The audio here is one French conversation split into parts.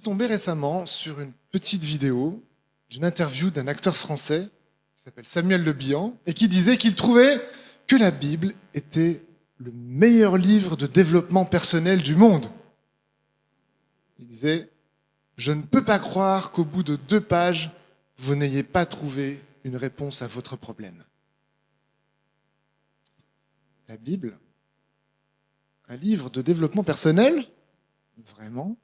tombé récemment sur une petite vidéo d'une interview d'un acteur français qui s'appelle Samuel Le Bihan et qui disait qu'il trouvait que la Bible était le meilleur livre de développement personnel du monde. Il disait « Je ne peux pas croire qu'au bout de 2 pages, vous n'ayez pas trouvé une réponse à votre problème. » La Bible, un livre de développement personnel, vraiment,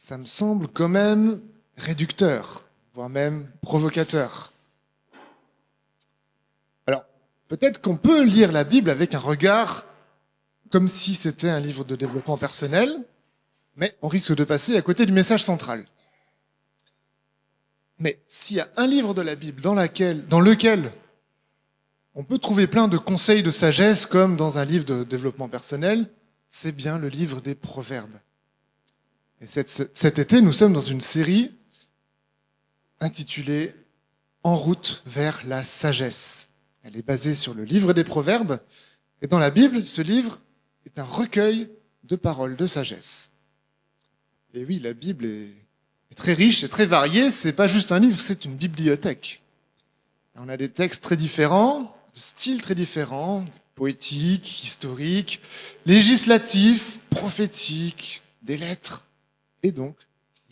ça me semble quand même réducteur, voire même provocateur. Alors, peut-être qu'on peut lire la Bible avec un regard comme si c'était un livre de développement personnel, mais on risque de passer à côté du message central. Mais s'il y a un livre de la Bible dans lequel on peut trouver plein de conseils de sagesse comme dans un livre de développement personnel, c'est bien le livre des Proverbes. Et cet été, nous sommes dans une série intitulée « En route vers la sagesse ». Elle est basée sur le livre des Proverbes. Et dans la Bible, ce livre est un recueil de paroles de sagesse. Et oui, la Bible est très riche et très variée. C'est pas juste un livre, c'est une bibliothèque. On a des textes très différents, de styles très différents, poétiques, historiques, législatifs, prophétiques, des lettres, et donc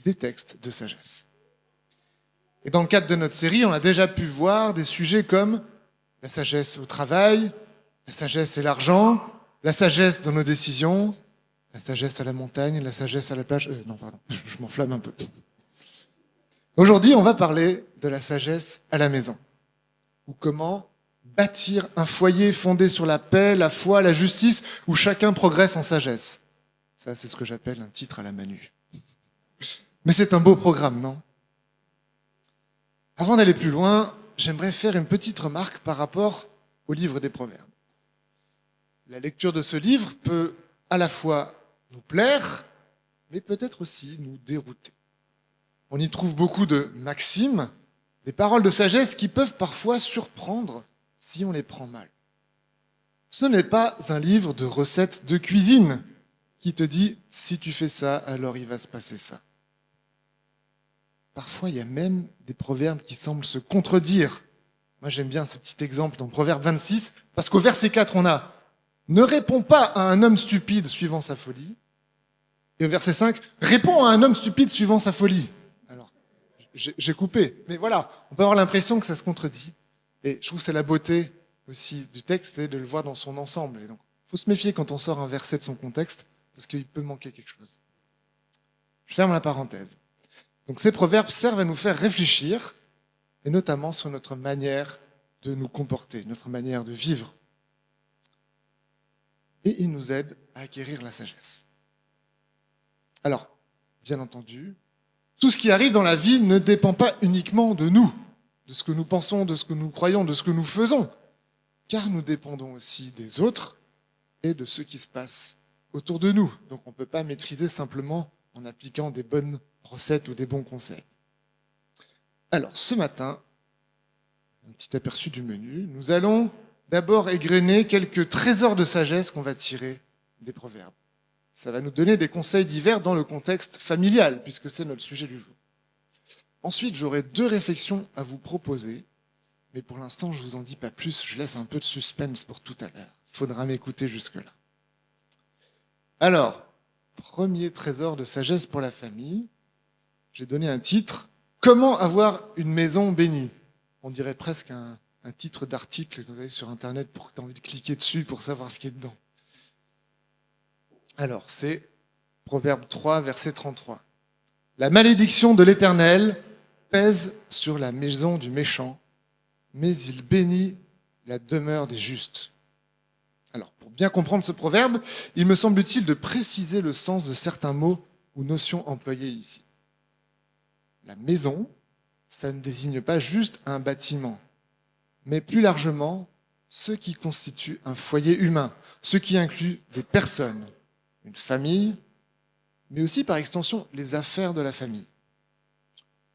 des textes de sagesse. Et dans le cadre de notre série, on a déjà pu voir des sujets comme la sagesse au travail, la sagesse et l'argent, la sagesse dans nos décisions, la sagesse à la montagne, la sagesse à la plage. Non, pardon, je m'enflamme un peu. Aujourd'hui, on va parler de la sagesse à la maison, ou comment bâtir un foyer fondé sur la paix, la foi, la justice, où chacun progresse en sagesse. Ça, c'est ce que j'appelle un titre à la Manu. Mais c'est un beau programme, non ? Avant d'aller plus loin, j'aimerais faire une petite remarque par rapport au livre des Proverbes. La lecture de ce livre peut à la fois nous plaire, mais peut-être aussi nous dérouter. On y trouve beaucoup de maximes, des paroles de sagesse qui peuvent parfois surprendre si on les prend mal. Ce n'est pas un livre de recettes de cuisine qui te dit « si tu fais ça, alors il va se passer ça ». Parfois, il y a même des proverbes qui semblent se contredire. Moi, j'aime bien ce petit exemple dans Proverbe 26, parce qu'au verset 4, on a « Ne réponds pas à un homme stupide suivant sa folie ». Et au verset 5, « Réponds à un homme stupide suivant sa folie ». Alors, j'ai coupé, mais voilà, on peut avoir l'impression que ça se contredit. Et je trouve que c'est la beauté aussi du texte, c'est de le voir dans son ensemble. Et donc, il faut se méfier quand on sort un verset de son contexte, parce qu'il peut manquer quelque chose. Je ferme la parenthèse. Donc ces proverbes servent à nous faire réfléchir, et notamment sur notre manière de nous comporter, notre manière de vivre. Et ils nous aident à acquérir la sagesse. Alors, bien entendu, tout ce qui arrive dans la vie ne dépend pas uniquement de nous, de ce que nous pensons, de ce que nous croyons, de ce que nous faisons, car nous dépendons aussi des autres et de ce qui se passe autour de nous. Donc on ne peut pas maîtriser simplement en appliquant des bonnes recettes ou des bons conseils. Alors ce matin, un petit aperçu du menu, nous allons d'abord égrener quelques trésors de sagesse qu'on va tirer des proverbes. Ça va nous donner des conseils divers dans le contexte familial, puisque c'est notre sujet du jour. Ensuite, j'aurai 2 réflexions à vous proposer, mais pour l'instant, je ne vous en dis pas plus, je laisse un peu de suspense pour tout à l'heure. Il faudra m'écouter jusque-là. Alors, premier trésor de sagesse pour la famille, j'ai donné un titre, « Comment avoir une maison bénie ?» On dirait presque un titre d'article que vous avez sur Internet pour que tu aies envie de cliquer dessus pour savoir ce qui est dedans. Alors, c'est Proverbe 3, verset 33. « La malédiction de l'Éternel pèse sur la maison du méchant, mais il bénit la demeure des justes. » Alors, pour bien comprendre ce proverbe, il me semble utile de préciser le sens de certains mots ou notions employés ici. La maison, ça ne désigne pas juste un bâtiment, mais plus largement ce qui constitue un foyer humain, ce qui inclut des personnes, une famille, mais aussi par extension les affaires de la famille.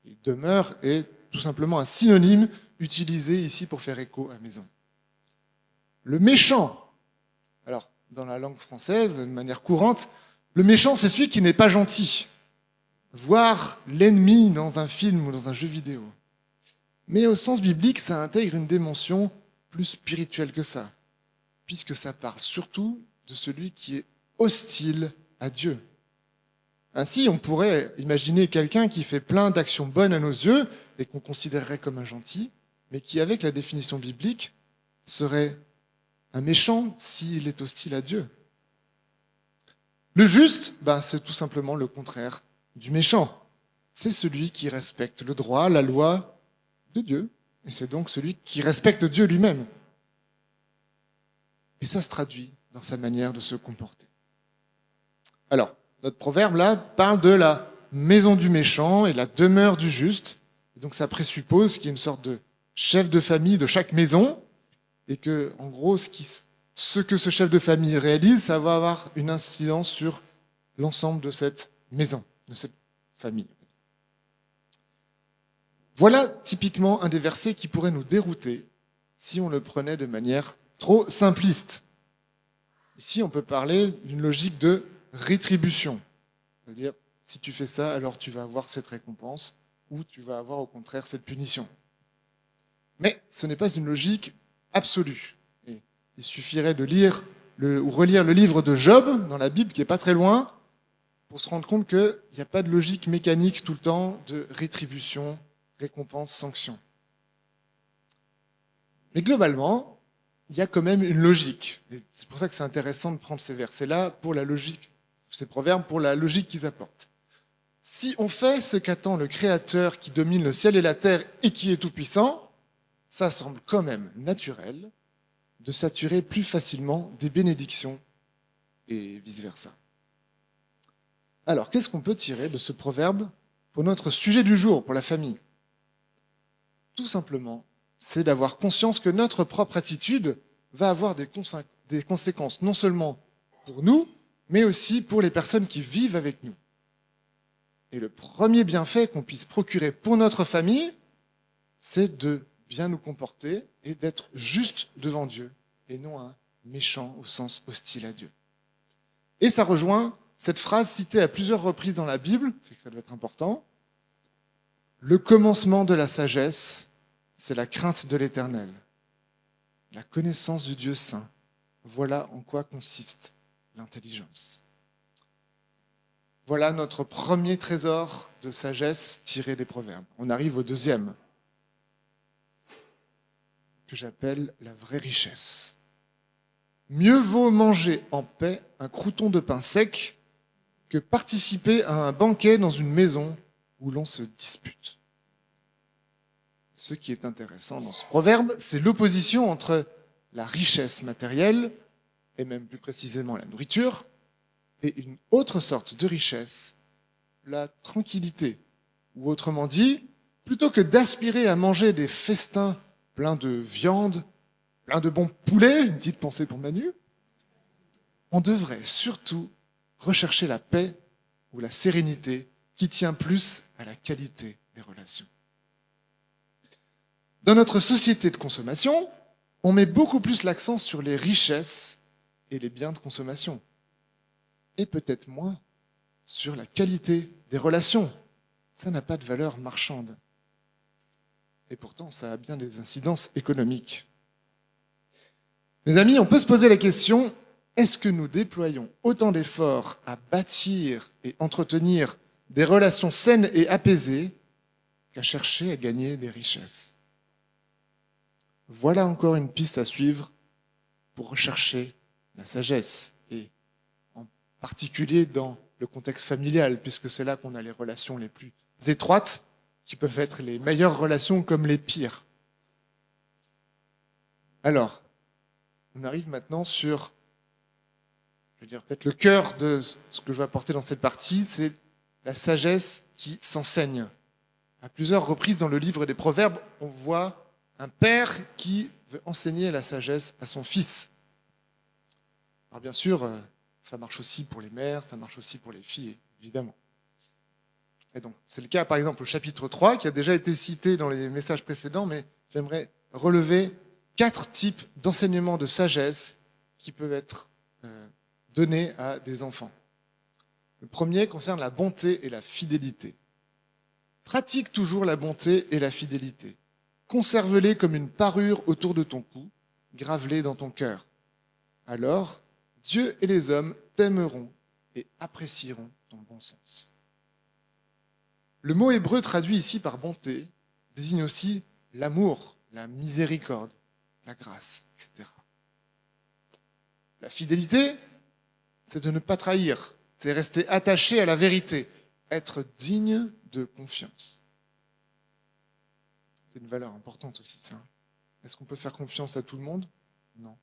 Et demeure est tout simplement un synonyme utilisé ici pour faire écho à maison. Le méchant, alors dans la langue française, de manière courante, Le méchant, c'est celui qui n'est pas gentil, voire l'ennemi dans un film ou dans un jeu vidéo. Mais au sens biblique, ça intègre une dimension plus spirituelle que ça, puisque ça parle surtout de celui qui est hostile à Dieu. Ainsi, on pourrait imaginer quelqu'un qui fait plein d'actions bonnes à nos yeux et qu'on considérerait comme un gentil, mais qui, avec la définition biblique, serait un méchant s'il est hostile à Dieu. Le juste, c'est tout simplement le contraire du méchant. C'est celui qui respecte le droit, la loi de Dieu, et c'est donc celui qui respecte Dieu lui-même. Et ça se traduit dans sa manière de se comporter. Alors, notre proverbe là parle de la maison du méchant et la demeure du juste. Et donc ça présuppose qu'il y a une sorte de chef de famille de chaque maison et que, en gros, ce que ce chef de famille réalise, ça va avoir une incidence sur l'ensemble de cette maison, de cette famille. Voilà typiquement un des versets qui pourrait nous dérouter si on le prenait de manière trop simpliste. Ici, on peut parler d'une logique de rétribution. C'est-à-dire, si tu fais ça, alors tu vas avoir cette récompense, ou tu vas avoir au contraire cette punition. Mais ce n'est pas une logique absolue. Et il suffirait de lire ou relire le livre de Job dans la Bible, qui n'est pas très loin, pour se rendre compte qu'il n'y a pas de logique mécanique tout le temps de rétribution, récompense, sanction. Mais globalement, il y a quand même une logique. Et c'est pour ça que c'est intéressant de prendre ces versets-là pour la logique, ces proverbes, pour la logique qu'ils apportent. Si on fait ce qu'attend le Créateur qui domine le ciel et la terre et qui est tout-puissant, ça semble quand même naturel de s'attirer plus facilement des bénédictions et vice-versa. Alors, qu'est-ce qu'on peut tirer de ce proverbe pour notre sujet du jour, pour la famille ? Tout simplement, c'est d'avoir conscience que notre propre attitude va avoir des conséquences non seulement pour nous, mais aussi pour les personnes qui vivent avec nous. Et le premier bienfait qu'on puisse procurer pour notre famille, c'est de bien nous comporter et d'être juste devant Dieu, et non un méchant au sens hostile à Dieu. Et ça rejoint cette phrase citée à plusieurs reprises dans la Bible, c'est que ça doit être important. Le commencement de la sagesse, c'est la crainte de l'Éternel, la connaissance du Dieu saint. Voilà en quoi consiste l'intelligence. Voilà notre premier trésor de sagesse tiré des proverbes. On arrive au deuxième, que j'appelle la vraie richesse. Mieux vaut manger en paix un crouton de pain sec que participer à un banquet dans une maison où l'on se dispute. Ce qui est intéressant dans ce proverbe, c'est l'opposition entre la richesse matérielle, et même plus précisément la nourriture, et une autre sorte de richesse, la tranquillité. Ou autrement dit, plutôt que d'aspirer à manger des festins pleins de viande, pleins de bons poulets, une petite pensée pour Manu, on devrait surtout rechercher la paix ou la sérénité qui tient plus à la qualité des relations. Dans notre société de consommation, on met beaucoup plus l'accent sur les richesses et les biens de consommation, et peut-être moins sur la qualité des relations. Ça n'a pas de valeur marchande. Et pourtant, ça a bien des incidences économiques. Mes amis, on peut se poser la question, est-ce que nous déployons autant d'efforts à bâtir et entretenir des relations saines et apaisées qu'à chercher à gagner des richesses ? Voilà encore une piste à suivre pour rechercher la sagesse, et en particulier dans le contexte familial, puisque c'est là qu'on a les relations les plus étroites, qui peuvent être les meilleures relations comme les pires. Alors, on arrive maintenant sur, peut-être le cœur de ce que je vais apporter dans cette partie, c'est la sagesse qui s'enseigne. À plusieurs reprises dans le livre des Proverbes, on voit un père qui veut enseigner la sagesse à son fils. Alors bien sûr, ça marche aussi pour les mères, ça marche aussi pour les filles, évidemment. Et donc, c'est le cas par exemple au chapitre 3, qui a déjà été cité dans les messages précédents, mais j'aimerais relever 4 types d'enseignements de sagesse qui peuvent être donnés à des enfants. Le premier concerne la bonté et la fidélité. Pratique toujours la bonté et la fidélité. Conserve-les comme une parure autour de ton cou, grave-les dans ton cœur. Alors, Dieu et les hommes t'aimeront et apprécieront ton bon sens. Le mot hébreu traduit ici par bonté désigne aussi l'amour, la miséricorde, la grâce, etc. La fidélité, c'est de ne pas trahir, c'est rester attaché à la vérité, être digne de confiance. C'est une valeur importante aussi, ça. Est-ce qu'on peut faire confiance à tout le monde? Non.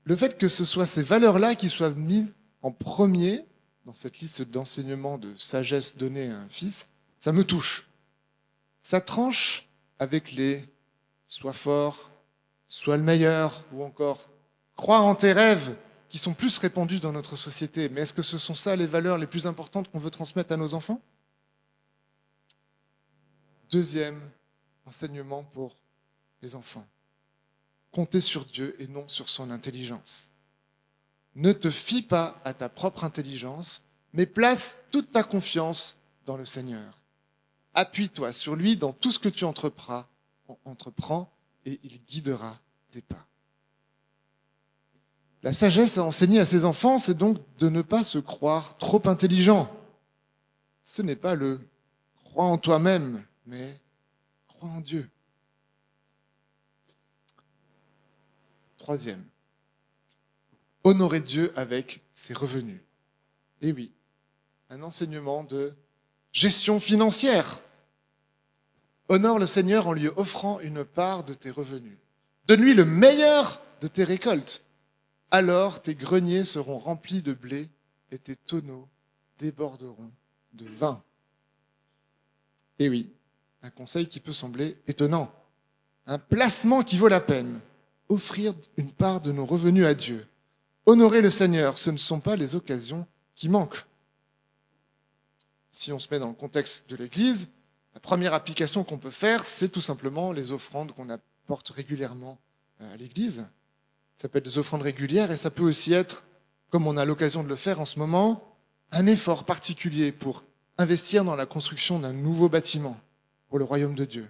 Le fait que ce soit ces valeurs-là qui soient mises en premier dans cette liste d'enseignements de sagesse donnée à un fils, ça me touche. Ça tranche avec les « sois fort »,« sois le meilleur » ou encore « crois en tes rêves » qui sont plus répandus dans notre société. Mais est-ce que ce sont ça les valeurs les plus importantes qu'on veut transmettre à nos enfants? Deuxième enseignement pour les enfants. Compter sur Dieu et non sur son intelligence. Ne te fie pas à ta propre intelligence, mais place toute ta confiance dans le Seigneur. Appuie-toi sur lui dans tout ce que tu entreprends et il guidera tes pas. La sagesse à enseigner à ses enfants, c'est donc de ne pas se croire trop intelligent. Ce n'est pas le « crois en toi-même », mais « crois en Dieu ». Troisième, honorer Dieu avec ses revenus. Et oui, un enseignement de gestion financière. Honore le Seigneur en lui offrant une part de tes revenus. Donne-lui le meilleur de tes récoltes. Alors tes greniers seront remplis de blé et tes tonneaux déborderont de vin. Et oui, un conseil qui peut sembler étonnant. Un placement qui vaut la peine. Offrir une part de nos revenus à Dieu. Honorer le Seigneur, ce ne sont pas les occasions qui manquent. Si on se met dans le contexte de l'Église, la première application qu'on peut faire, c'est tout simplement les offrandes qu'on apporte régulièrement à l'Église. Ça peut être des offrandes régulières et ça peut aussi être, comme on a l'occasion de le faire en ce moment, un effort particulier pour investir dans la construction d'un nouveau bâtiment pour le royaume de Dieu.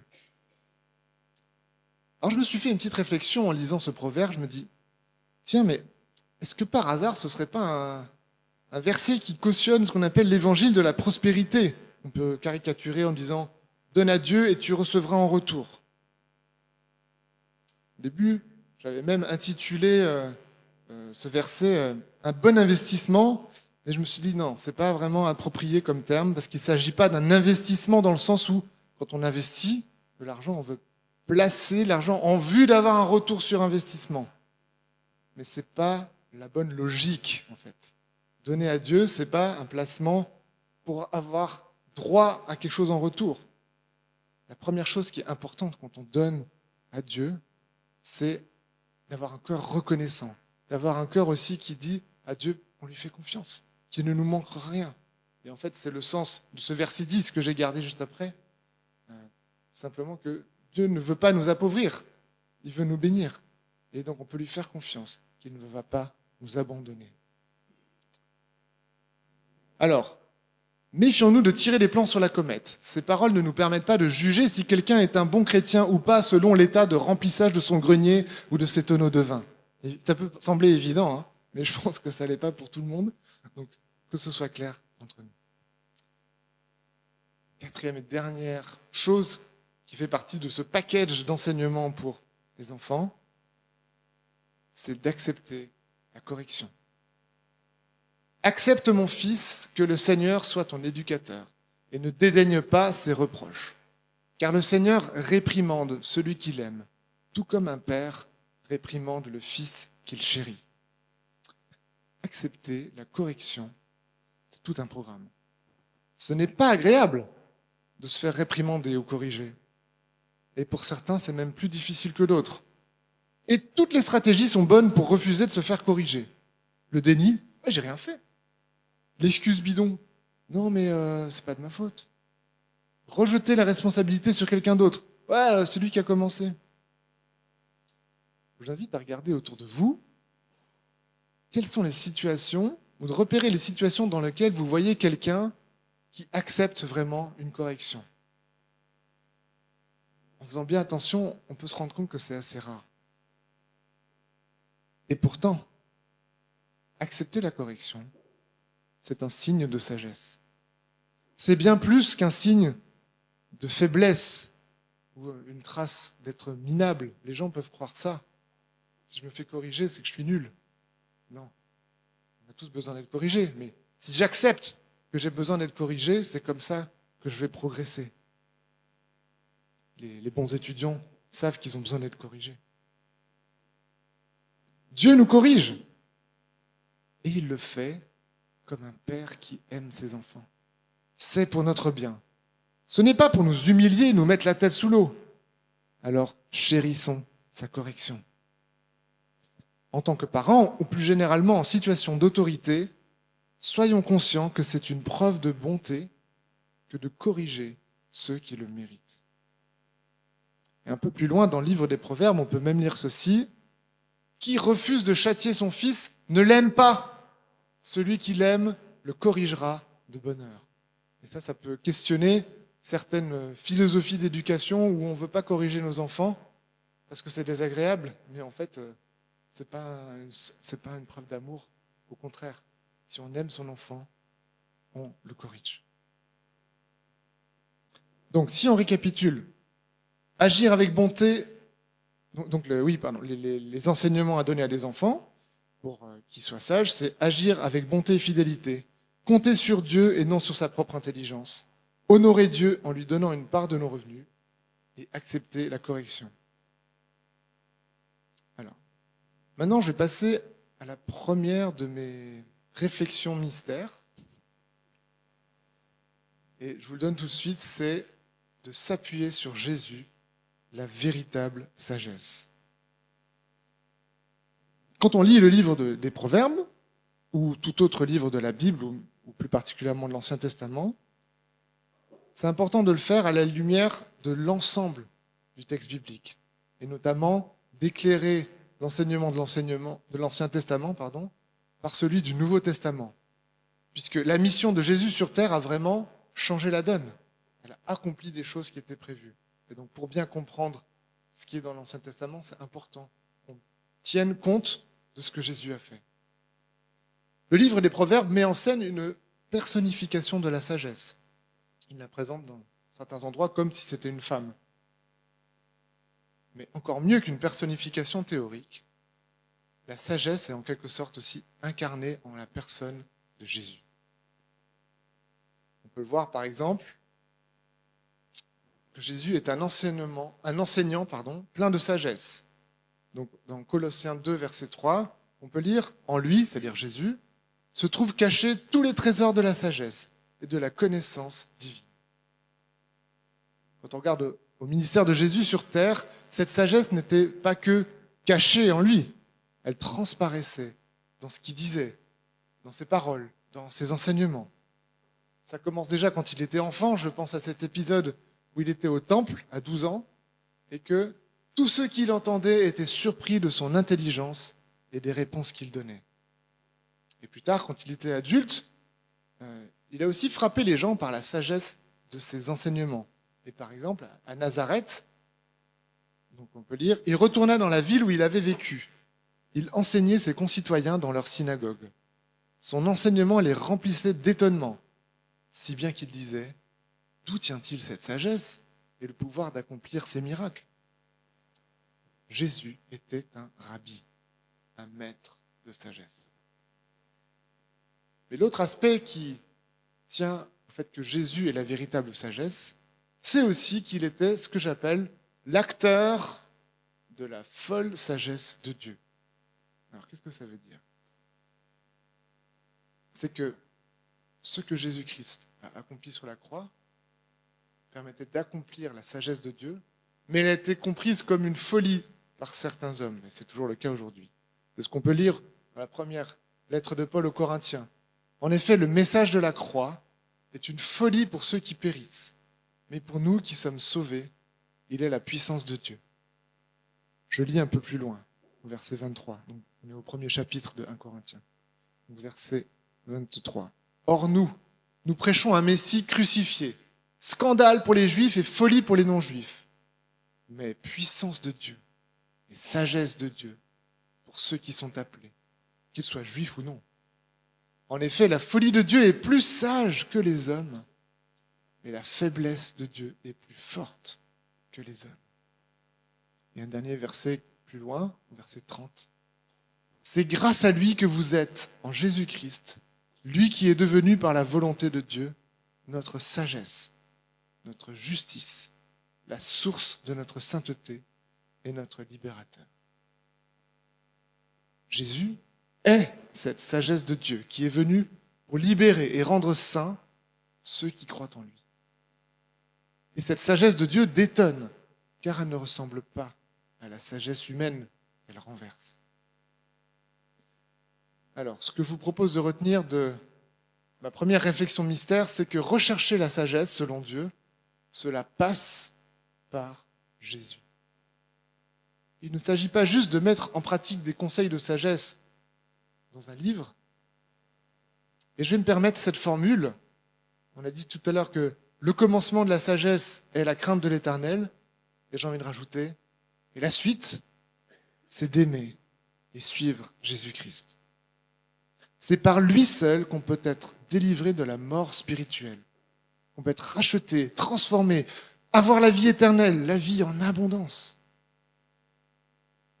Alors je me suis fait une petite réflexion en lisant ce proverbe, je me dis, tiens, mais est-ce que par hasard ce ne serait pas un verset qui cautionne ce qu'on appelle l'évangile de la prospérité? On peut caricaturer en disant, donne à Dieu et tu recevras en retour. Au début, j'avais même intitulé ce verset un bon investissement, et je me suis dit non, c'est pas vraiment approprié comme terme, parce qu'il ne s'agit pas d'un investissement dans le sens où, quand on investit de l'argent, on veut placer l'argent en vue d'avoir un retour sur investissement. Mais ce n'est pas la bonne logique, en fait. Donner à Dieu, ce n'est pas un placement pour avoir droit à quelque chose en retour. La première chose qui est importante quand on donne à Dieu, c'est d'avoir un cœur reconnaissant, d'avoir un cœur aussi qui dit à Dieu, on lui fait confiance, qu'il ne nous manque rien. Et en fait, c'est le sens de ce verset 10 que j'ai gardé juste après. Simplement que Dieu ne veut pas nous appauvrir, il veut nous bénir. Et donc on peut lui faire confiance, qu'il ne va pas nous abandonner. Alors, méfions-nous de tirer des plans sur la comète. Ces paroles ne nous permettent pas de juger si quelqu'un est un bon chrétien ou pas selon l'état de remplissage de son grenier ou de ses tonneaux de vin. Et ça peut sembler évident, hein, mais je pense que ça ne l'est pas pour tout le monde. Donc, que ce soit clair entre nous. Quatrième et dernière chose qui fait partie de ce package d'enseignements pour les enfants, c'est d'accepter la correction. Accepte, mon fils, que le Seigneur soit ton éducateur et ne dédaigne pas ses reproches. Car le Seigneur réprimande celui qu'il aime, tout comme un père réprimande le fils qu'il chérit. Accepter la correction, c'est tout un programme. Ce n'est pas agréable de se faire réprimander ou corriger. Et pour certains, c'est même plus difficile que d'autres. Et toutes les stratégies sont bonnes pour refuser de se faire corriger. Le déni, j'ai rien fait. L'excuse bidon, non mais c'est pas de ma faute. Rejeter la responsabilité sur quelqu'un d'autre, ouais, c'est lui qui a commencé. Je vous invite à regarder autour de vous quelles sont les situations ou de repérer les situations dans lesquelles vous voyez quelqu'un qui accepte vraiment une correction. En faisant bien attention, on peut se rendre compte que c'est assez rare. Et pourtant, accepter la correction, c'est un signe de sagesse. C'est bien plus qu'un signe de faiblesse ou une trace d'être minable. Les gens peuvent croire ça. Si je me fais corriger, c'est que je suis nul. Non. On a tous besoin d'être corrigés, mais si j'accepte que j'ai besoin d'être corrigé, c'est comme ça que je vais progresser. Les bons étudiants savent qu'ils ont besoin d'être corrigés. Dieu nous corrige. Et il le fait comme un père qui aime ses enfants. C'est pour notre bien. Ce n'est pas pour nous humilier, nous mettre la tête sous l'eau. Alors, chérissons sa correction. En tant que parents, ou plus généralement en situation d'autorité, soyons conscients que c'est une preuve de bonté que de corriger ceux qui le méritent. Et un peu plus loin dans le livre des Proverbes, on peut même lire ceci. Qui refuse de châtier son fils ne l'aime pas. Celui qui l'aime le corrigera de bonne heure. Et ça peut questionner certaines philosophies d'éducation où on ne veut pas corriger nos enfants parce que c'est désagréable, mais en fait, c'est pas une preuve d'amour. Au contraire, si on aime son enfant, on le corrige. Donc, si on récapitule, agir avec bonté, les enseignements à donner à des enfants, pour qu'ils soient sages, c'est agir avec bonté et fidélité, compter sur Dieu et non sur sa propre intelligence, honorer Dieu en lui donnant une part de nos revenus et accepter la correction. Alors, maintenant je vais passer à la première de mes réflexions mystères. Et je vous le donne tout de suite, c'est de s'appuyer sur Jésus, la véritable sagesse. Quand on lit le livre des Proverbes, ou tout autre livre de la Bible, ou plus particulièrement de l'Ancien Testament, c'est important de le faire à la lumière de l'ensemble du texte biblique, et notamment d'éclairer l'enseignement de l'Ancien Testament par celui du Nouveau Testament, puisque la mission de Jésus sur terre a vraiment changé la donne. Elle a accompli des choses qui étaient prévues. Et donc pour bien comprendre ce qui est dans l'Ancien Testament, c'est important qu'on tienne compte de ce que Jésus a fait. Le livre des Proverbes met en scène une personnification de la sagesse. Il la présente dans certains endroits comme si c'était une femme. Mais encore mieux qu'une personnification théorique, la sagesse est en quelque sorte aussi incarnée en la personne de Jésus. On peut le voir par exemple, que Jésus est un enseignant plein de sagesse. Donc, dans Colossiens 2, verset 3, on peut lire « En lui, c'est-à-dire Jésus, se trouvent cachés tous les trésors de la sagesse et de la connaissance divine. » Quand on regarde au ministère de Jésus sur terre, cette sagesse n'était pas que cachée en lui, elle transparaissait dans ce qu'il disait, dans ses paroles, dans ses enseignements. Ça commence déjà quand il était enfant, je pense à cet épisode où il était au temple à 12 ans, et que tous ceux qui l'entendaient étaient surpris de son intelligence et des réponses qu'il donnait. Et plus tard, quand il était adulte, il a aussi frappé les gens par la sagesse de ses enseignements. Et par exemple, à Nazareth, donc on peut lire, il retourna dans la ville où il avait vécu. Il enseignait ses concitoyens dans leur synagogue. Son enseignement les remplissait d'étonnement, si bien qu'il disait « D'où tient-il cette sagesse et le pouvoir d'accomplir ces miracles ?» Jésus était un rabbi, un maître de sagesse. Mais l'autre aspect qui tient au fait que Jésus est la véritable sagesse, c'est aussi qu'il était ce que j'appelle l'acteur de la folle sagesse de Dieu. Alors qu'est-ce que ça veut dire ? C'est que ce que Jésus-Christ a accompli sur la croix permettait d'accomplir la sagesse de Dieu, mais elle a été comprise comme une folie par certains hommes, et c'est toujours le cas aujourd'hui. C'est ce qu'on peut lire dans la première lettre de Paul aux Corinthiens. En effet, le message de la croix est une folie pour ceux qui périssent, mais pour nous qui sommes sauvés, il est la puissance de Dieu. Je lis un peu plus loin, au verset 23. Donc, on est au premier chapitre de 1 Corinthiens. Donc, verset 23. Or nous prêchons un Messie crucifié, scandale pour les Juifs et folie pour les non-Juifs, mais puissance de Dieu et sagesse de Dieu pour ceux qui sont appelés, qu'ils soient juifs ou non. En effet, la folie de Dieu est plus sage que les hommes, mais la faiblesse de Dieu est plus forte que les hommes. Et un dernier verset plus loin, verset 30. C'est grâce à lui que vous êtes en Jésus-Christ, lui qui est devenu par la volonté de Dieu notre sagesse, notre justice, la source de notre sainteté et notre libérateur. Jésus est cette sagesse de Dieu qui est venue pour libérer et rendre saints ceux qui croient en lui. Et cette sagesse de Dieu détonne, car elle ne ressemble pas à la sagesse humaine qu'elle renverse. Alors, ce que je vous propose de retenir de ma première réflexion mystère, c'est que rechercher la sagesse, selon Dieu, cela passe par Jésus. Il ne s'agit pas juste de mettre en pratique des conseils de sagesse dans un livre. Et je vais me permettre cette formule. On a dit tout à l'heure que le commencement de la sagesse est la crainte de l'Éternel. Et j'ai envie de rajouter, et la suite, c'est d'aimer et suivre Jésus-Christ. C'est par lui seul qu'on peut être délivré de la mort spirituelle. On peut être racheté, transformé, avoir la vie éternelle, la vie en abondance.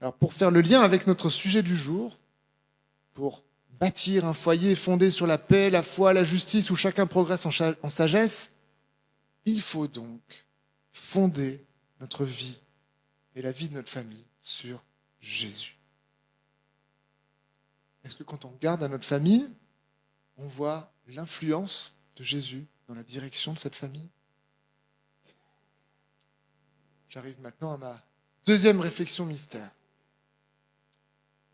Alors pour faire le lien avec notre sujet du jour, pour bâtir un foyer fondé sur la paix, la foi, la justice, où chacun progresse en sagesse, il faut donc fonder notre vie et la vie de notre famille sur Jésus. Est-ce que quand on regarde à notre famille, on voit l'influence de Jésus dans la direction de cette famille? J'arrive maintenant à ma deuxième réflexion mystère.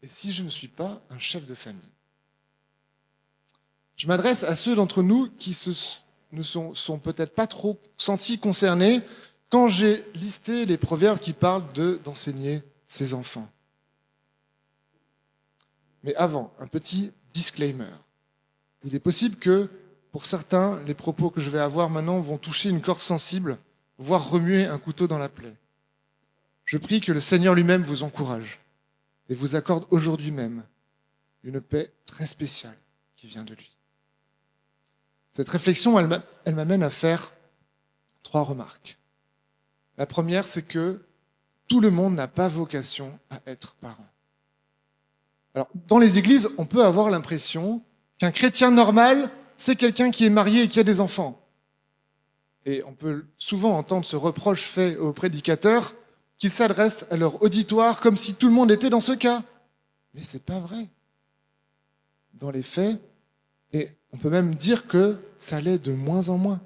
Et si je ne suis pas un chef de famille? Je m'adresse à ceux d'entre nous qui ne sont peut-être pas trop sentis concernés quand j'ai listé les proverbes qui parlent d'enseigner ses enfants. Mais avant, un petit disclaimer. Il est possible que, pour certains, les propos que je vais avoir maintenant vont toucher une corde sensible, voire remuer un couteau dans la plaie. Je prie que le Seigneur lui-même vous encourage et vous accorde aujourd'hui même une paix très spéciale qui vient de lui. Cette réflexion, elle m'amène à faire 3 remarques. La première, c'est que tout le monde n'a pas vocation à être parent. Alors, dans les églises, on peut avoir l'impression qu'un chrétien normal, c'est quelqu'un qui est marié et qui a des enfants. Et on peut souvent entendre ce reproche fait aux prédicateurs qu'ils s'adressent à leur auditoire comme si tout le monde était dans ce cas. Mais c'est pas vrai. Dans les faits, et on peut même dire que ça l'est de moins en moins.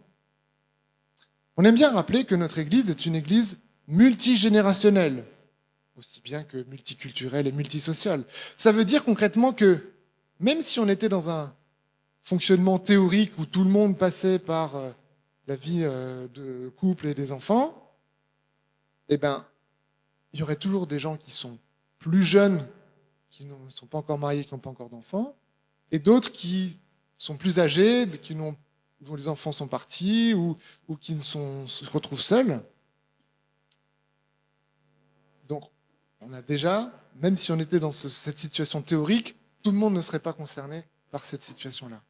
On aime bien rappeler que notre église est une église multigénérationnelle, aussi bien que multiculturelle et multisociale. Ça veut dire concrètement que même si on était dans un fonctionnement théorique où tout le monde passait par la vie de couple et des enfants, eh ben, il y aurait toujours des gens qui sont plus jeunes, qui ne sont pas encore mariés, qui n'ont pas encore d'enfants, et d'autres qui sont plus âgés, dont les enfants sont partis ou qui se retrouvent seuls. Donc, on a déjà, même si on était dans cette situation théorique, tout le monde ne serait pas concerné par cette situation-là.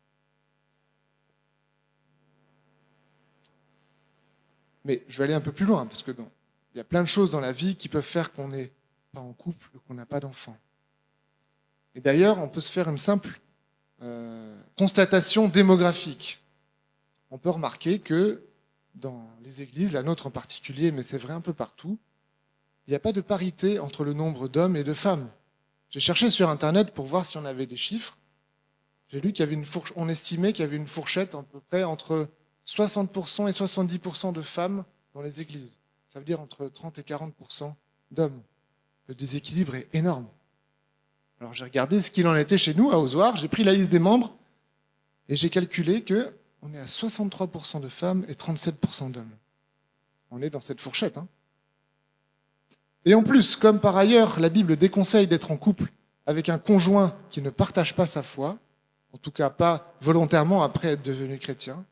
Mais je vais aller un peu plus loin, parce que il y a plein de choses dans la vie qui peuvent faire qu'on n'est pas en couple, qu'on n'a pas d'enfant. Et d'ailleurs, on peut se faire une simple constatation démographique. On peut remarquer que dans les églises, la nôtre en particulier, mais c'est vrai un peu partout, il n'y a pas de parité entre le nombre d'hommes et de femmes. J'ai cherché sur Internet pour voir si on avait des chiffres. J'ai lu qu'il y avait on estimait qu'il y avait une fourchette à peu près entre 60% et 70% de femmes dans les églises. Ça veut dire entre 30 et 40% d'hommes. Le déséquilibre est énorme. Alors j'ai regardé ce qu'il en était chez nous à Ozoir, j'ai pris la liste des membres et j'ai calculé qu'on est à 63% de femmes et 37% d'hommes. On est dans cette fourchette. Et en plus, comme par ailleurs la Bible déconseille d'être en couple avec un conjoint qui ne partage pas sa foi, en tout cas pas volontairement après être devenu chrétien,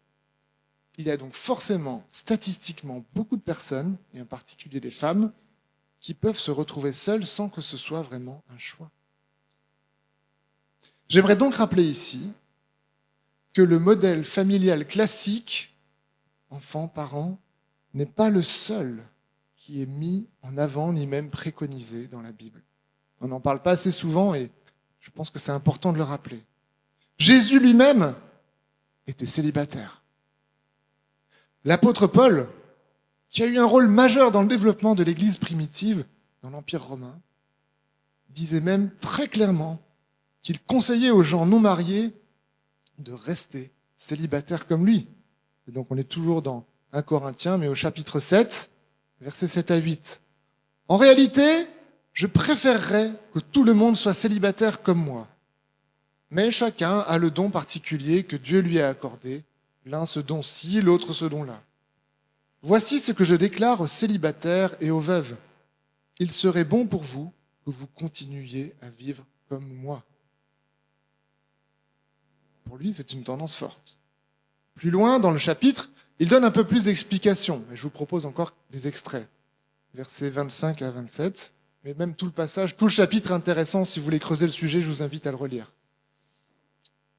il y a donc forcément, statistiquement, beaucoup de personnes, et en particulier des femmes, qui peuvent se retrouver seules sans que ce soit vraiment un choix. J'aimerais donc rappeler ici que le modèle familial classique, enfant, parent, n'est pas le seul qui est mis en avant ni même préconisé dans la Bible. On n'en parle pas assez souvent et je pense que c'est important de le rappeler. Jésus lui-même était célibataire. L'apôtre Paul, qui a eu un rôle majeur dans le développement de l'Église primitive dans l'Empire romain, disait même très clairement qu'il conseillait aux gens non mariés de rester célibataires comme lui. Et donc on est toujours dans 1 Corinthiens, mais au chapitre 7, versets 7 à 8. En réalité, je préférerais que tout le monde soit célibataire comme moi. Mais chacun a le don particulier que Dieu lui a accordé, l'un ce don-ci, l'autre ce don-là. Voici ce que je déclare aux célibataires et aux veuves. Il serait bon pour vous que vous continuiez à vivre comme moi. Pour lui, c'est une tendance forte. Plus loin, dans le chapitre, il donne un peu plus d'explications. Et je vous propose encore des extraits. Versets 25 à 27. Mais même tout le passage, tout le chapitre est intéressant. Si vous voulez creuser le sujet, je vous invite à le relire.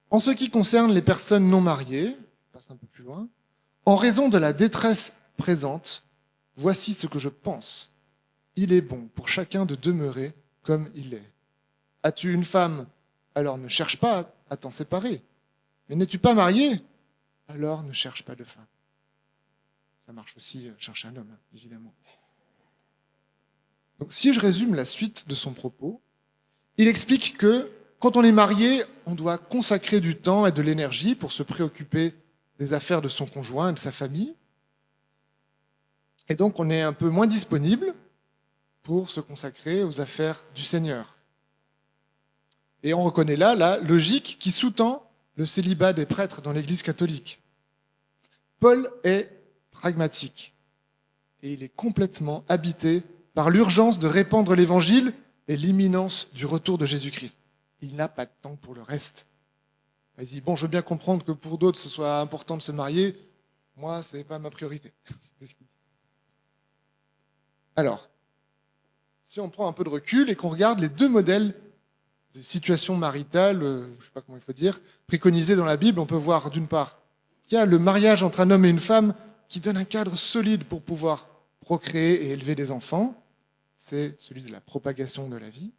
En ce qui concerne les personnes non mariées, je passe un peu plus loin, en raison de la détresse présente, voici ce que je pense. Il est bon pour chacun de demeurer comme il est. As-tu une femme? Alors ne cherche pas à t'en séparer. Mais n'es-tu pas marié? Alors ne cherche pas de femme. Ça marche aussi chercher un homme, évidemment. Donc, si je résume la suite de son propos, il explique que quand on est marié, on doit consacrer du temps et de l'énergie pour se préoccuper des affaires de son conjoint et de sa famille. Et donc, on est un peu moins disponible pour se consacrer aux affaires du Seigneur. Et on reconnaît là la logique qui sous-tend le célibat des prêtres dans l'Église catholique. Paul est pragmatique et il est complètement habité par l'urgence de répandre l'Évangile et l'imminence du retour de Jésus-Christ. Il n'a pas de temps pour le reste. Il dit, bon, je veux bien comprendre que pour d'autres, ce soit important de se marier. Moi, ce n'est pas ma priorité. C'est ce qu'il dit. Alors, si on prend un peu de recul et qu'on regarde les deux modèles de situation maritale, je ne sais pas comment il faut dire, préconisés dans la Bible, on peut voir d'une part qu'il y a le mariage entre un homme et une femme qui donne un cadre solide pour pouvoir procréer et élever des enfants. C'est celui de la propagation de la vie.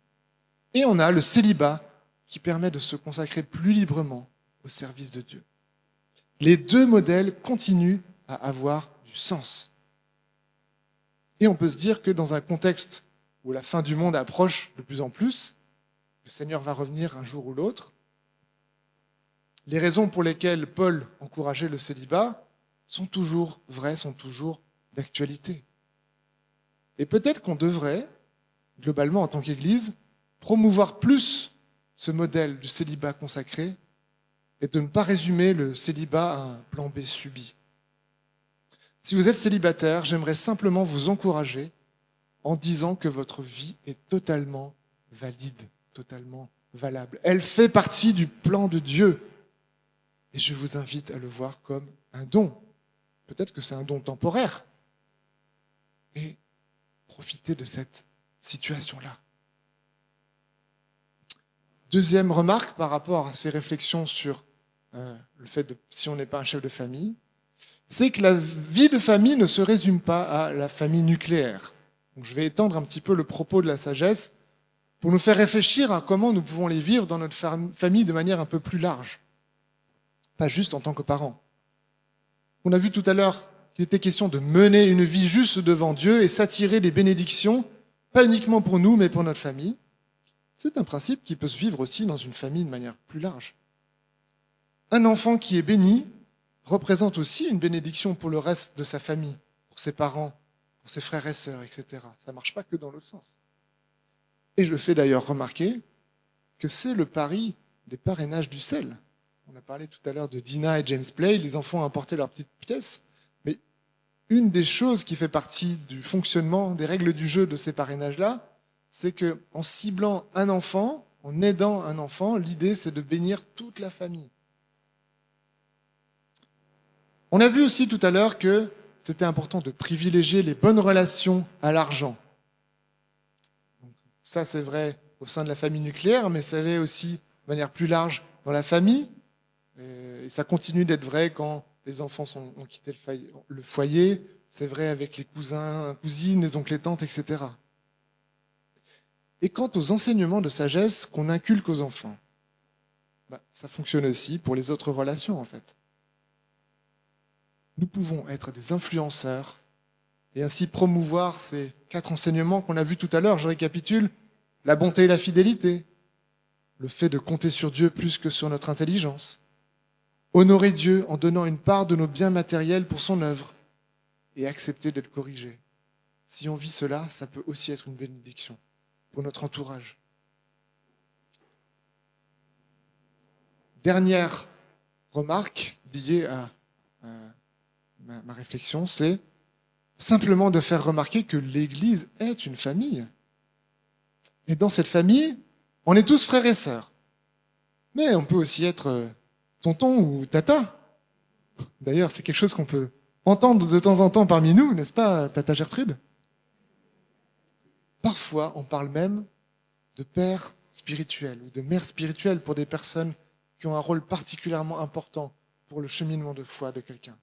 Et on a le célibat qui permet de se consacrer plus librement au service de Dieu. Les deux modèles continuent à avoir du sens. Et on peut se dire que dans un contexte où la fin du monde approche de plus en plus, le Seigneur va revenir un jour ou l'autre, les raisons pour lesquelles Paul encourageait le célibat sont toujours vraies, sont toujours d'actualité. Et peut-être qu'on devrait, globalement en tant qu'Église, promouvoir plus ce modèle du célibat consacré et de ne pas résumer le célibat à un plan B subi. Si vous êtes célibataire, j'aimerais simplement vous encourager en disant que votre vie est totalement valide, totalement valable. Elle fait partie du plan de Dieu. Et je vous invite à le voir comme un don. Peut-être que c'est un don temporaire. Et profitez de cette situation-là. Deuxième remarque par rapport à ces réflexions sur le fait de si on n'est pas un chef de famille, c'est que la vie de famille ne se résume pas à la famille nucléaire. Donc je vais étendre un petit peu le propos de la sagesse pour nous faire réfléchir à comment nous pouvons les vivre dans notre famille de manière un peu plus large, pas juste en tant que parents. On a vu tout à l'heure qu'il était question de mener une vie juste devant Dieu et s'attirer les bénédictions, pas uniquement pour nous, mais pour notre famille. C'est un principe qui peut se vivre aussi dans une famille de manière plus large. Un enfant qui est béni représente aussi une bénédiction pour le reste de sa famille, pour ses parents, pour ses frères et sœurs, etc. Ça ne marche pas que dans l'autre sens. Et je fais d'ailleurs remarquer que c'est le pari des parrainages du sel. On a parlé tout à l'heure de Dina et James Play, les enfants ont apporté leur petite pièce, mais une des choses qui fait partie du fonctionnement, des règles du jeu de ces parrainages-là, c'est qu'en ciblant un enfant, en aidant un enfant, l'idée c'est de bénir toute la famille. On a vu aussi tout à l'heure que c'était important de privilégier les bonnes relations à l'argent. Ça c'est vrai au sein de la famille nucléaire, mais ça l'est aussi de manière plus large dans la famille. Et ça continue d'être vrai quand les enfants ont quitté le foyer. C'est vrai avec les cousins, cousines, les oncles et tantes, etc. Et quant aux enseignements de sagesse qu'on inculque aux enfants, ça fonctionne aussi pour les autres relations, en fait. Nous pouvons être des influenceurs et ainsi promouvoir ces 4 enseignements qu'on a vus tout à l'heure. Je récapitule. La bonté et la fidélité, le fait de compter sur Dieu plus que sur notre intelligence, honorer Dieu en donnant une part de nos biens matériels pour son œuvre et accepter d'être corrigé. Si on vit cela, ça peut aussi être une bénédiction pour notre entourage. Dernière remarque liée à ma réflexion, c'est simplement de faire remarquer que l'Église est une famille. Et dans cette famille, on est tous frères et sœurs. Mais on peut aussi être tonton ou tata. D'ailleurs, c'est quelque chose qu'on peut entendre de temps en temps parmi nous, n'est-ce pas, tata Gertrude? Parfois, on parle même de père spirituel ou de mère spirituelle pour des personnes qui ont un rôle particulièrement important pour le cheminement de foi de quelqu'un.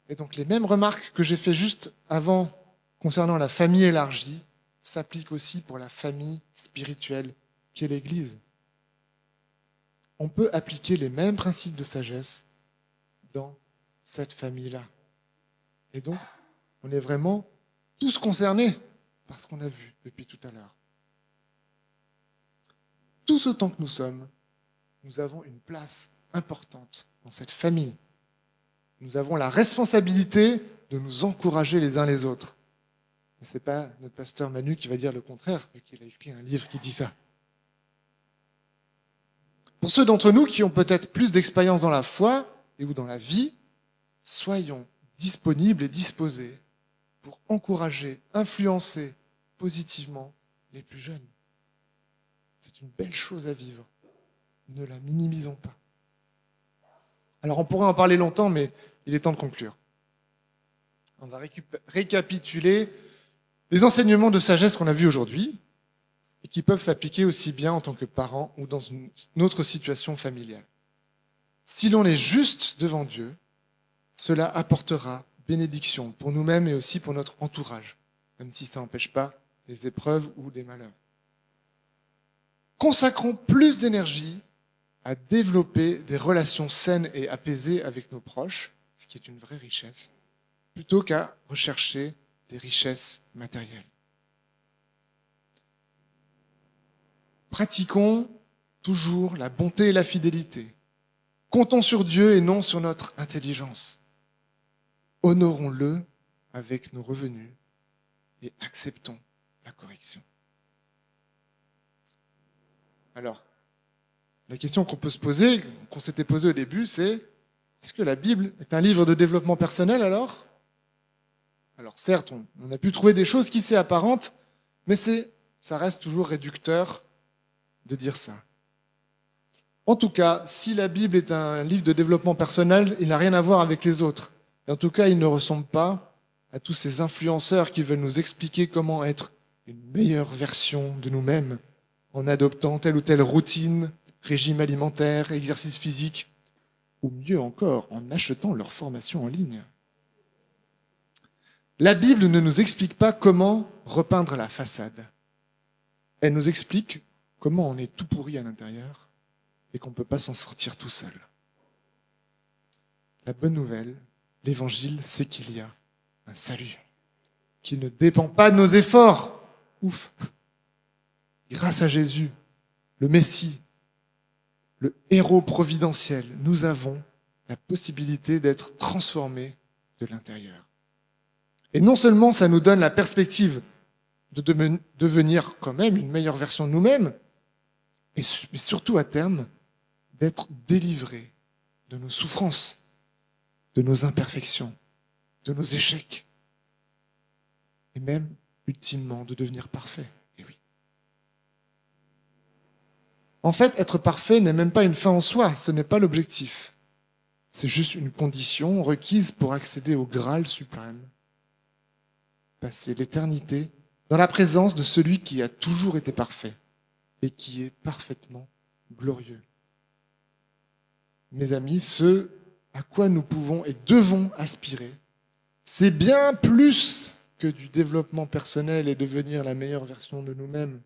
Et donc les mêmes remarques que j'ai fait juste avant concernant la famille élargie s'appliquent aussi pour la famille spirituelle qu'est l'Église. On peut appliquer les mêmes principes de sagesse dans cette famille-là. Et donc, on est vraiment tous concernés par ce qu'on a vu depuis tout à l'heure. Tous autant que nous sommes, nous avons une place importante dans cette famille. Nous avons la responsabilité de nous encourager les uns les autres. Et ce n'est pas notre pasteur Manu qui va dire le contraire, vu qu'il a écrit un livre qui dit ça. Pour ceux d'entre nous qui ont peut-être plus d'expérience dans la foi et ou dans la vie, soyons disponibles et disposés pour encourager, influencer positivement les plus jeunes. C'est une belle chose à vivre. Ne la minimisons pas. Alors on pourrait en parler longtemps, mais il est temps de conclure. On va récapituler les enseignements de sagesse qu'on a vus aujourd'hui et qui peuvent s'appliquer aussi bien en tant que parents ou dans une autre situation familiale. Si l'on est juste devant Dieu, cela apportera bénédiction pour nous-mêmes et aussi pour notre entourage, même si ça n'empêche pas les épreuves ou les malheurs. Consacrons plus d'énergie à développer des relations saines et apaisées avec nos proches, ce qui est une vraie richesse, plutôt qu'à rechercher des richesses matérielles. Pratiquons toujours la bonté et la fidélité. Comptons sur Dieu et non sur notre intelligence. Honorons-le avec nos revenus et acceptons la correction. Alors, la question qu'on peut se poser, qu'on s'était posée au début, c'est est-ce que la Bible est un livre de développement personnel alors? Alors certes, on a pu trouver des choses qui s'y apparentent, mais ça reste toujours réducteur de dire ça. En tout cas, si la Bible est un livre de développement personnel, il n'a rien à voir avec les autres. Et en tout cas, il ne ressemble pas à tous ces influenceurs qui veulent nous expliquer comment être une meilleure version de nous-mêmes en adoptant telle ou telle routine, régime alimentaire, exercice physique, ou mieux encore, en achetant leur formation en ligne. La Bible ne nous explique pas comment repeindre la façade. Elle nous explique comment on est tout pourri à l'intérieur et qu'on ne peut pas s'en sortir tout seul. La bonne nouvelle, l'évangile, c'est qu'il y a un salut, qui ne dépend pas de nos efforts. Ouf. Grâce à Jésus, le Messie, le héros providentiel, nous avons la possibilité d'être transformés de l'intérieur. Et non seulement ça nous donne la perspective de devenir quand même une meilleure version de nous-mêmes, mais surtout à terme, d'être délivrés de nos souffrances, de nos imperfections, de nos échecs, et même, ultimement, de devenir parfaits. Et oui. En fait, être parfait n'est même pas une fin en soi, ce n'est pas l'objectif. C'est juste une condition requise pour accéder au Graal suprême. Passer l'éternité dans la présence de celui qui a toujours été parfait et qui est parfaitement glorieux. Mes amis, ce à quoi nous pouvons et devons aspirer, c'est bien plus que du développement personnel et devenir la meilleure version de nous-mêmes.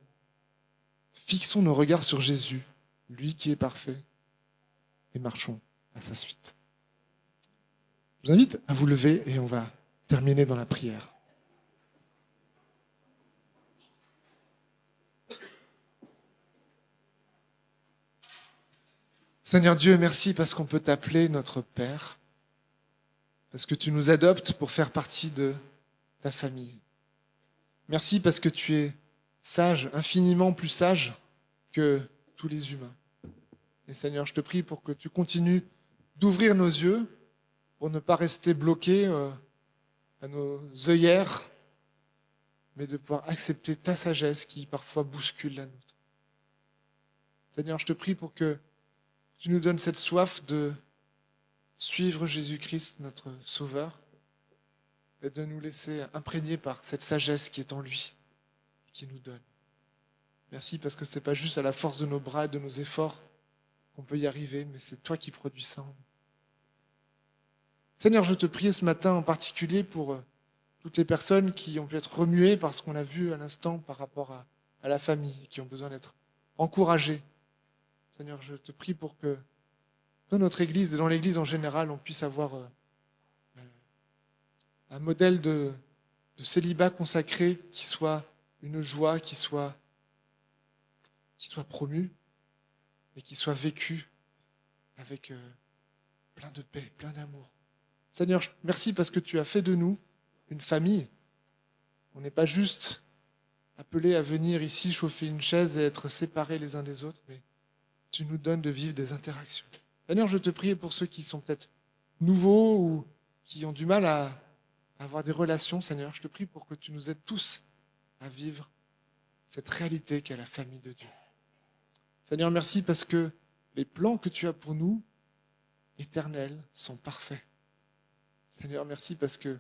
Fixons nos regards sur Jésus, lui qui est parfait, et marchons à sa suite. Je vous invite à vous lever et on va terminer dans la prière. Seigneur Dieu, merci parce qu'on peut t'appeler notre Père, parce que tu nous adoptes pour faire partie de ta famille. Merci parce que tu es sage, infiniment plus sage que tous les humains. Et Seigneur, je te prie pour que tu continues d'ouvrir nos yeux, pour ne pas rester bloqués à nos œillères, mais de pouvoir accepter ta sagesse qui parfois bouscule la nôtre. Seigneur, je te prie pour que tu nous donnes cette soif de suivre Jésus-Christ, notre Sauveur, et de nous laisser imprégner par cette sagesse qui est en lui, qui nous donne. Merci parce que ce n'est pas juste à la force de nos bras et de nos efforts qu'on peut y arriver, mais c'est toi qui produis ça en nous. Seigneur, je te prie ce matin en particulier pour toutes les personnes qui ont pu être remuées par ce qu'on a vu à l'instant par rapport à la famille, qui ont besoin d'être encouragées. Seigneur, je te prie pour que dans notre Église et dans l'Église en général, on puisse avoir un modèle de célibat consacré qui soit une joie, qui soit promu et qui soit vécu avec plein de paix, plein d'amour. Seigneur, merci parce que tu as fait de nous une famille. On n'est pas juste appelés à venir ici chauffer une chaise et être séparés les uns des autres, mais tu nous donnes de vivre des interactions. Seigneur, je te prie pour ceux qui sont peut-être nouveaux ou qui ont du mal à avoir des relations, Seigneur, je te prie pour que tu nous aides tous à vivre cette réalité qu'est la famille de Dieu. Seigneur, merci parce que les plans que tu as pour nous, éternels, sont parfaits. Seigneur, merci parce que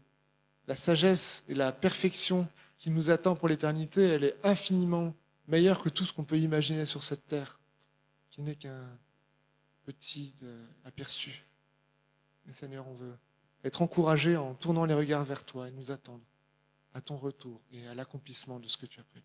la sagesse et la perfection qui nous attend pour l'éternité, elle est infiniment meilleure que tout ce qu'on peut imaginer sur cette terre, qui n'est qu'un petit aperçu. Et Seigneur, on veut être encouragés en tournant les regards vers toi et nous attendre à ton retour et à l'accomplissement de ce que tu as prévu.